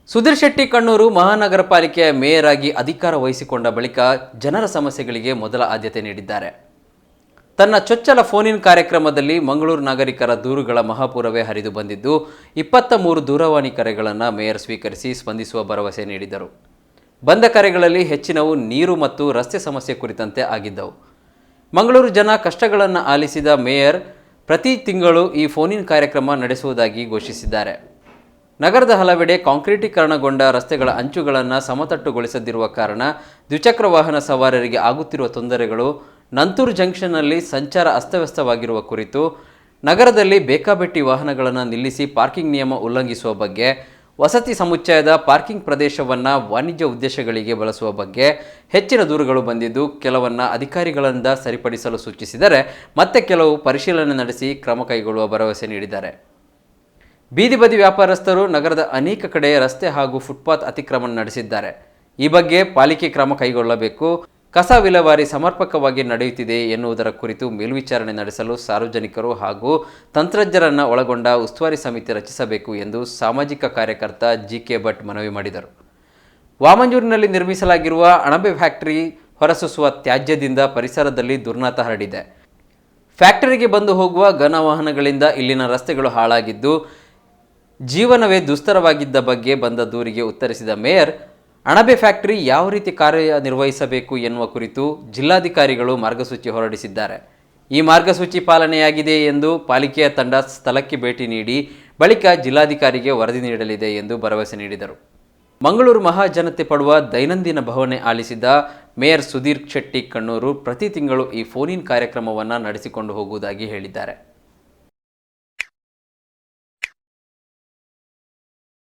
ಸುಧೀರ್ ಶೆಟ್ಟಿ ಕಣ್ಣೂರು ಮಹಾನಗರ ಪಾಲಿಕೆಯ ಮೇಯರ್ ಆಗಿ ಅಧಿಕಾರ ವಹಿಸಿಕೊಂಡ ಬಳಿಕ ಜನರ ಸಮಸ್ಯೆಗಳಿಗೆ ಮೊದಲ ಆದ್ಯತೆ ನೀಡಿದ್ದಾರೆ. ತನ್ನ ಚೊಚ್ಚಲ ಫೋನ್ ಕಾರ್ಯಕ್ರಮದಲ್ಲಿ ಮಂಗಳೂರು ನಾಗರಿಕರ ದೂರುಗಳ ಮಹಾಪೂರವೇ ಹರಿದು ಬಂದಿದ್ದು 23 ದೂರವಾಣಿ ಕರೆಗಳನ್ನು ಮೇಯರ್ ಸ್ವೀಕರಿಸಿ ಸ್ಪಂದಿಸುವ ಭರವಸೆ ನೀಡಿದರು. ಬಂದ ಕರೆಗಳಲ್ಲಿ ಹೆಚ್ಚಿನವು ನೀರು ಮತ್ತು ರಸ್ತೆ ಸಮಸ್ಯೆ ಕುರಿತಂತೆ ಆಗಿದ್ದವು. ಮಂಗಳೂರು ಜನ ಕಷ್ಟಗಳನ್ನು ಆಲಿಸಿದ ಮೇಯರ್ ಪ್ರತಿ ತಿಂಗಳು ಈ ಫೋನ್ ಕಾರ್ಯಕ್ರಮ ನಡೆಸುವುದಾಗಿ ಘೋಷಿಸಿದ್ದಾರೆ. ನಗರದ ಹಲವೆಡೆ ಕಾಂಕ್ರೀಟೀಕರಣಗೊಂಡ ರಸ್ತೆಗಳ ಅಂಚುಗಳನ್ನು ಸಮತಟ್ಟುಗೊಳಿಸದಿರುವ ಕಾರಣ ದ್ವಿಚಕ್ರ ವಾಹನ ಸವಾರರಿಗೆ ಆಗುತ್ತಿರುವ ತೊಂದರೆಗಳು, ನಂತೂರು ಜಂಕ್ಷನ್ನಲ್ಲಿ ಸಂಚಾರ ಅಸ್ತವ್ಯಸ್ತವಾಗಿರುವ ಕುರಿತು, ನಗರದಲ್ಲಿ ಬೇಕಾಬಿಟ್ಟಿ ವಾಹನಗಳನ್ನು ನಿಲ್ಲಿಸಿ ಪಾರ್ಕಿಂಗ್ ನಿಯಮ ಉಲ್ಲಂಘಿಸುವ ಬಗ್ಗೆ, ವಸತಿ ಸಮುಚ್ಚಯದ ಪಾರ್ಕಿಂಗ್ ಪ್ರದೇಶವನ್ನು ವಾಣಿಜ್ಯ ಉದ್ದೇಶಗಳಿಗೆ ಬಳಸುವ ಬಗ್ಗೆ ಹೆಚ್ಚಿನ ದೂರುಗಳು ಬಂದಿದ್ದು, ಕೆಲವನ್ನು ಅಧಿಕಾರಿಗಳಿಂದ ಸರಿಪಡಿಸಲು ಸೂಚಿಸಿದರೆ ಮತ್ತೆ ಕೆಲವು ಪರಿಶೀಲನೆ ನಡೆಸಿ ಕ್ರಮ ಕೈಗೊಳ್ಳುವ ಭರವಸೆ ನೀಡಿದ್ದಾರೆ. ಬೀದಿ ಬದಿ ವ್ಯಾಪಾರಸ್ಥರು ನಗರದ ಅನೇಕ ಕಡೆ ರಸ್ತೆ ಹಾಗೂ ಫುಟ್ಪಾತ್ ಅತಿಕ್ರಮಣ ನಡೆಸಿದ್ದಾರೆ. ಈ ಬಗ್ಗೆ ಪಾಲಿಕೆ ಕ್ರಮ ಕೈಗೊಳ್ಳಬೇಕು, ಕಸ ವಿಲೇವಾರಿ ಸಮರ್ಪಕವಾಗಿ ನಡೆಯುತ್ತಿದೆ ಎನ್ನುವುದರ ಕುರಿತು ಮೇಲ್ವಿಚಾರಣೆ ನಡೆಸಲು ಸಾರ್ವಜನಿಕರು ಹಾಗೂ ತಂತ್ರಜ್ಞರನ್ನು ಒಳಗೊಂಡ ಉಸ್ತುವಾರಿ ಸಮಿತಿ ರಚಿಸಬೇಕು ಎಂದು ಸಾಮಾಜಿಕ ಕಾರ್ಯಕರ್ತ ಜಿಕೆ ಭಟ್ ಮನವಿ ಮಾಡಿದರು. ವಾಮಂಜೂರಿನಲ್ಲಿ ನಿರ್ಮಿಸಲಾಗಿರುವ ಅಣಬೆ ಫ್ಯಾಕ್ಟರಿ ಹೊರಸೂಸುವ ತ್ಯಾಜ್ಯದಿಂದ ಪರಿಸರದಲ್ಲಿ ದುರ್ನಾತ ಹರಡಿದೆ. ಫ್ಯಾಕ್ಟರಿಗೆ ಬಂದು ಹೋಗುವ ಘನ ವಾಹನಗಳಿಂದ ಇಲ್ಲಿನ ರಸ್ತೆಗಳು ಹಾಳಾಗಿದ್ದು, ಜೀವನವೇ ದುಸ್ತರವಾಗಿದ್ದ ಬಗ್ಗೆ ಬಂದ ದೂರಿಗೆ ಉತ್ತರಿಸಿದ ಮೇಯರ್, ಅಣಬೆ ಫ್ಯಾಕ್ಟರಿ ಯಾವ ರೀತಿ ಕಾರ್ಯನಿರ್ವಹಿಸಬೇಕು ಎನ್ನುವ ಕುರಿತು ಜಿಲ್ಲಾಧಿಕಾರಿಗಳು ಮಾರ್ಗಸೂಚಿ ಹೊರಡಿಸಿದ್ದಾರೆ. ಈ ಮಾರ್ಗಸೂಚಿ ಪಾಲನೆಯಾಗಿದೆ ಎಂದು ಪಾಲಿಕೆಯ ತಂಡ ಸ್ಥಳಕ್ಕೆ ಭೇಟಿ ನೀಡಿ ಬಳಿಕ ಜಿಲ್ಲಾಧಿಕಾರಿಗೆ ವರದಿ ನೀಡಲಿದೆ ಎಂದು ಭರವಸೆ ನೀಡಿದರು. ಮಂಗಳೂರು ಮಹಾಜನತೆ ಪಡುವ ದೈನಂದಿನ ಭಾವನೆ ಆಲಿಸಿದ ಮೇಯರ್ ಸುಧೀರ್ ಶೆಟ್ಟಿ ಕಣ್ಣೂರು ಪ್ರತಿ ತಿಂಗಳು ಈ ಫೋನ್ ಕಾರ್ಯಕ್ರಮವನ್ನು ನಡೆಸಿಕೊಂಡು ಹೋಗುವುದಾಗಿ ಹೇಳಿದ್ದಾರೆ.